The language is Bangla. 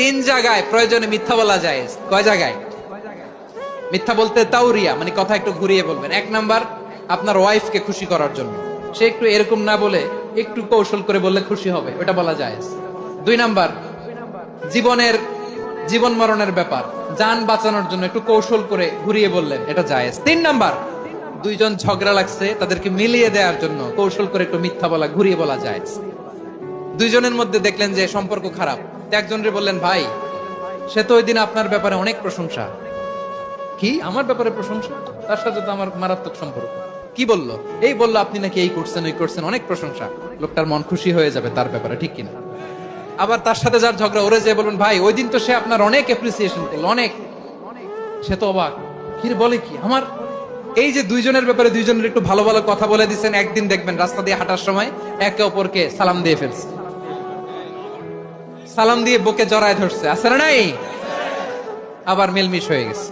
তিন জায়গায় প্রয়োজনে মিথ্যা বলা যায়। কয় জায়গায় মিথ্যা বলতে? তাওরিয়া মানে কথা একটু ঘুরিয়ে বলবেন। এক নাম্বার, আপনার ওয়াইফকে খুশি করার জন্য, সে একটু এরকম না বলে একটু কৌশল করে বললে খুশি হবে, ওটা বলা যায়। দুই নাম্বার, জীবন মরণের ব্যাপার, জান বাঁচানোর জন্য একটু কৌশল করে ঘুরিয়ে বললেন, এটা জায়েজ। তিন নাম্বার, দুইজন ঝগড়া লাগছে তাদেরকে মিলিয়ে দেওয়ার জন্য কৌশল করে একটু মিথ্যা বলা, ঘুরিয়ে বলা জায়েজ। দুইজনের মধ্যে দেখলেন যে সম্পর্ক খারাপ, একজনরে বললেন, ভাই সে তো ওই দিন আপনার ব্যাপারে অনেক প্রশংসা। কি আমার ব্যাপারে প্রশংসা? তার সাথে তো আমার মারাত্মক সম্পর্ক। কি বললো? এই বললো আপনি নাকি এই করছেন ওই করছেন, অনেক প্রশংসা। লোকটার মন খুশি হয়ে যাবে তার ব্যাপারে, ঠিক কিনা? আবার তার সাথে যার ঝগড়া, ওরে যে বলবেন, ভাই ওই দিন তো সে আপনার অনেক অ্যাপ্রিসিয়েশন করলো, অনেক। সে তো অবাক, কি রে বলে কি আমার? এই যে দুইজনের ব্যাপারে দুইজনের একটু ভালো ভালো কথা বলে দিচ্ছেন, একদিন দেখবেন রাস্তা দিয়ে হাঁটার সময় একে অপরকে সালাম দিয়ে ফেলছে, সালাম দিয়ে বুকে জড়ায় ধরছে, আছে না নাই? আবার মিলমিশ হয়ে গেছে।